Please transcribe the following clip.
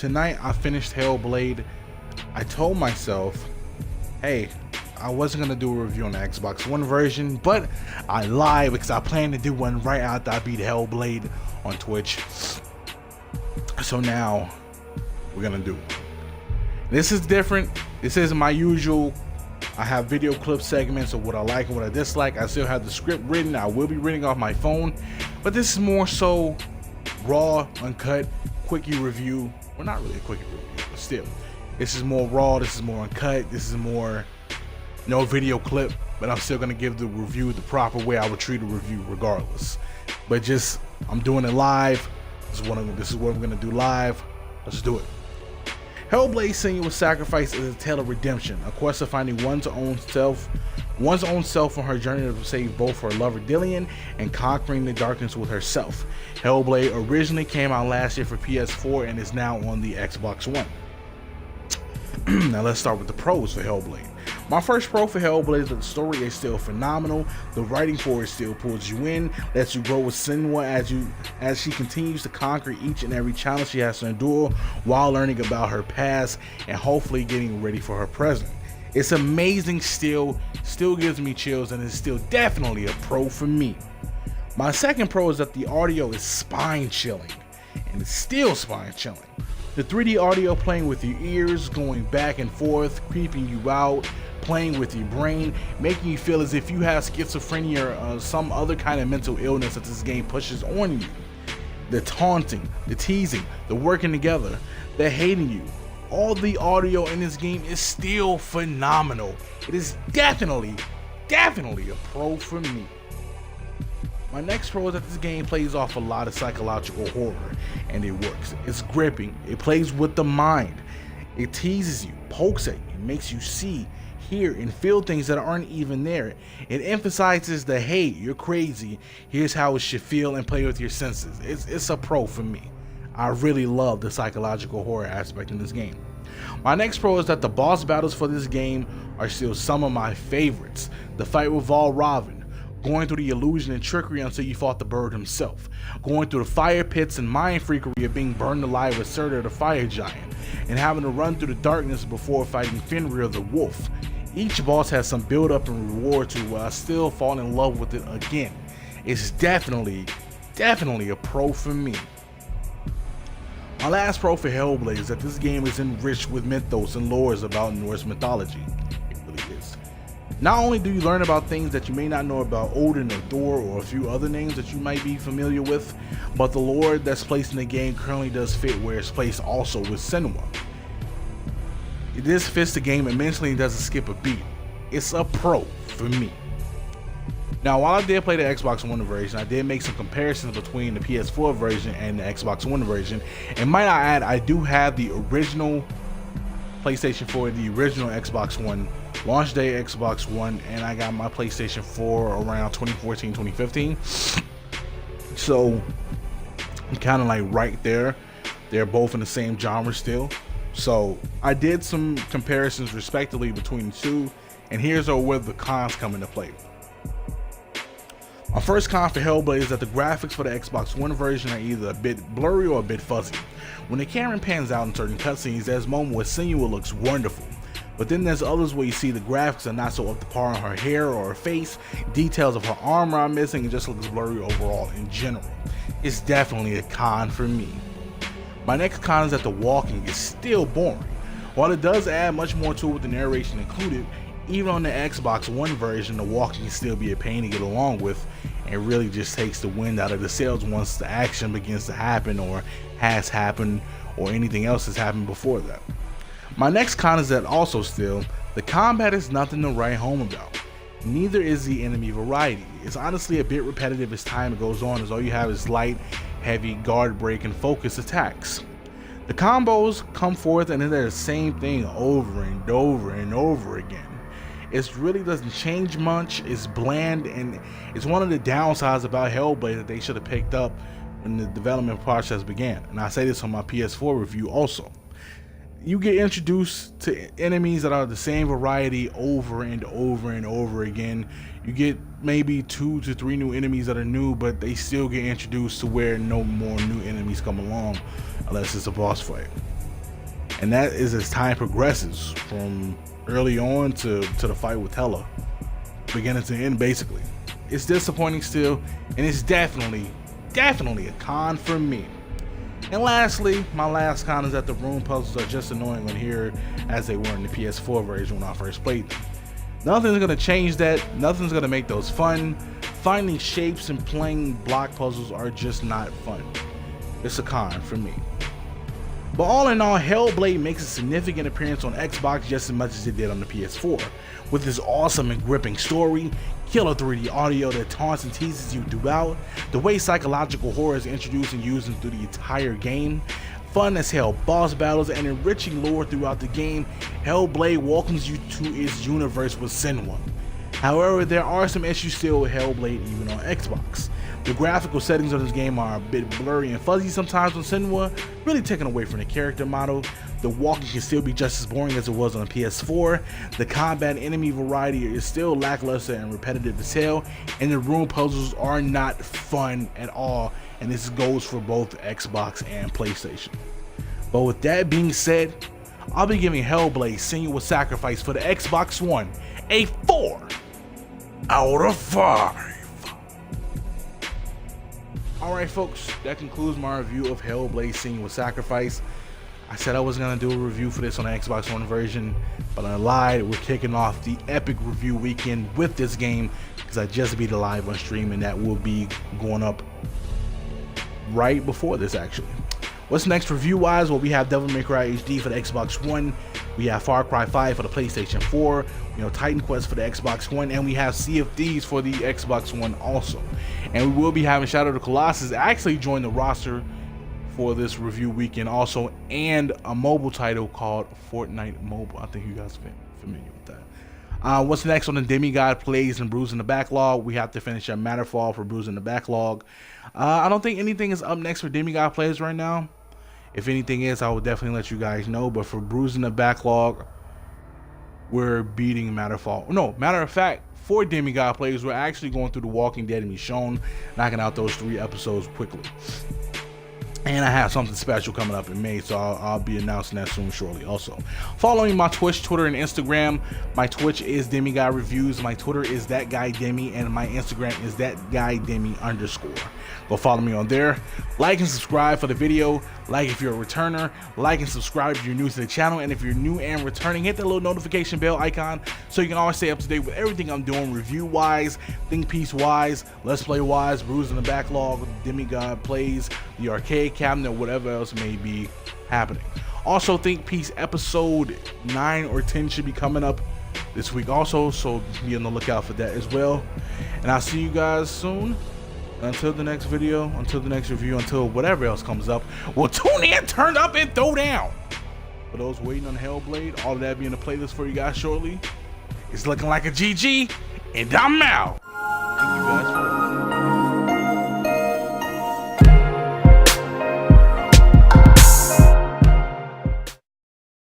tonight I finished Hellblade. I told myself, hey, I wasn't gonna do a review on the Xbox One version, but I lied because I plan to do one right after I beat Hellblade on Twitch. So now we're gonna do it. This is different. This isn't my usual. I have video clip segments of what I like and what I dislike. I still have the script written. I will be reading off my phone, but this is more so raw, uncut, quickie review. Well, not really a quickie review, but still. This is more raw, this is more uncut, this is more no video clip, but I'm still gonna give the review the proper way I would treat a review regardless. But just, I'm doing it live. This is what I'm gonna do live. Let's do it. Hellblade Senua Sacrifice is a tale of redemption, a quest of finding one's own self on her journey to save both her lover Dillian and conquering the darkness with herself. Hellblade originally came out last year for PS4 and is now on the Xbox One. Now let's start with the pros for Hellblade. My first pro for Hellblade is that the story is still phenomenal. The writing for it still pulls you in, lets you grow with Senua as she continues to conquer each and every challenge she has to endure while learning about her past and hopefully getting ready for her present. It's amazing still gives me chills, and it's still definitely a pro for me. My second pro is that the audio is spine chilling, and it's still spine chilling. The 3D audio playing with your ears, going back and forth, creeping you out, playing with your brain, making you feel as if you have schizophrenia or some other kind of mental illness that this game pushes on you. The taunting, the teasing, the working together, the hating you. All the audio in this game is still phenomenal. It is definitely a pro for me. My next pro is that this game plays off a lot of psychological horror, and it works. It's gripping, it plays with the mind, it teases you, pokes at you, makes you see, hear, and feel things that aren't even there. It emphasizes the, hey, you're crazy, here's how it should feel, and play with your senses. It's a pro for me. I really love the psychological horror aspect in this game. My next pro is that the boss battles for this game are still some of my favorites. The fight with Valravn, going through the illusion and trickery until you fought the bird himself, going through the fire pits and mind freakery of being burned alive with Surtur the fire giant, and having to run through the darkness before fighting Fenrir the wolf. Each boss has some build up and reward to it, while I still fall in love with it again. It's definitely a pro for me. My last pro for Hellblade is that this game is enriched with mythos and lores about Norse mythology. It really is. Not only do you learn about things that you may not know about Odin or Thor or a few other names that you might be familiar with, but the lore that's placed in the game currently does fit where it's placed also with Senua. This fits the game immensely and doesn't skip a beat. It's a pro for me. Now, while I did play the Xbox One version, I did make some comparisons between the PS4 version and the Xbox One version. And might I add, I do have the original PlayStation 4, the original Xbox One, launch day Xbox One, and I got my PlayStation 4 around 2014, 2015. So, I'm kind of like right there. They're both in the same genre still. So, I did some comparisons respectively between the two, and here's where the cons come into play. My first con for Hellblade is that the graphics for the Xbox One version are either a bit blurry or a bit fuzzy. When the camera pans out in certain cutscenes, there's a moment where Senua looks wonderful, but then there's others where you see the graphics are not so up to par on her hair or her face, details of her armor are missing, and just looks blurry overall in general. It's definitely a con for me. My next con is that the walking is still boring. While it does add much more to it with the narration included, even on the Xbox One version, the walking can still be a pain to get along with, and really just takes the wind out of the sails once the action begins to happen or has happened or anything else has happened before that. My next con is that also still, the combat is nothing to write home about. Neither is the enemy variety. It's honestly a bit repetitive as time goes on, as all you have is light, heavy, guard break, and focus attacks. The combos come forth and then they're the same thing over and over and over again. It really doesn't change much, it's bland, and it's one of the downsides about Hellblade that they should have picked up when the development process began. And I say this on my PS4 review also. You get introduced to enemies that are the same variety over and over and over again. You get maybe 2 to 3 new enemies that are new, but they still get introduced to where no more new enemies come along unless it's a boss fight. and that is as time progresses from early on to the fight with Hela, beginning to end basically. It's disappointing still, and it's definitely a con for me. And lastly, my last con is that the room puzzles are just annoying on here as they were in the PS4 version when I first played them. Nothing's gonna change that, nothing's gonna make those fun. Finding shapes and playing block puzzles are just not fun. It's a con for me. But all in all, Hellblade makes a significant appearance on Xbox just as much as it did on the PS4. With this awesome and gripping story, killer 3D audio that taunts and teases you throughout, the way psychological horror is introduced and used through the entire game, fun as hell boss battles, and enriching lore throughout the game, Hellblade welcomes you to its universe with Senua. However, there are some issues still with Hellblade even on Xbox. The graphical settings of this game are a bit blurry and fuzzy sometimes on Senua, really taken away from the character model. The walking can still be just as boring as it was on the PS4. The combat enemy variety is still lackluster and repetitive as hell, and the room puzzles are not fun at all, and this goes for both Xbox and PlayStation. But with that being said, I'll be giving Hellblade Senua Sacrifice for the Xbox One a 4 out of 5. Alright folks, that concludes my review of Hellblade Senua Sacrifice. I said I was going to do a review for this on the Xbox One version, but I lied. We're kicking off the epic review weekend with this game because I just beat it live on stream, and that will be going up right before this actually. What's next review wise? Well, we have Devil May Cry HD for the Xbox One, we have Far Cry 5 for the PlayStation 4, Titan Quest for the Xbox One, and we have Sea of Thieves for the Xbox One also. And we will be having Shadow of the Colossus actually join the roster for this review weekend also, and a mobile title called Fortnite Mobile. I think you guys are familiar with that. What's next on the DemiGod Plays and Bruising the Backlog? We have to finish up Matterfall for Bruising the Backlog. I don't think anything is up next for DemiGod Plays right now. If anything is, I will definitely let you guys know. But for Bruising the Backlog, we're beating Matterfall. No, matter of fact, for DemiGod Plays, we're actually going through The Walking Dead and Michonne, knocking out those 3 episodes quickly. And I have something special coming up in May, so I'll be announcing that soon shortly also. Following my Twitch, Twitter, and Instagram. My Twitch is DemiGodReviews, my Twitter is ThatGuyDemi, and my Instagram is ThatGuyDemi_. Go follow me on there. Like and subscribe for the video. Like if you're a returner. Like and subscribe if you're new to the channel. And if you're new and returning, hit that little notification bell icon so you can always stay up to date with everything I'm doing review-wise, think piece-wise, Let's Play-wise, Bruising the Backlog, DemiGod Plays, the arcade cabinet, whatever else may be happening. Also, Think Piece episode 9 or 10 should be coming up this week also, so be on the lookout for that as well. And I'll see you guys soon. Until the next video, until the next review, until whatever else comes up, well, tune in, turn up, and throw down. For those waiting on Hellblade, all of that being a playlist for you guys shortly. It's looking like a GG, and I'm out.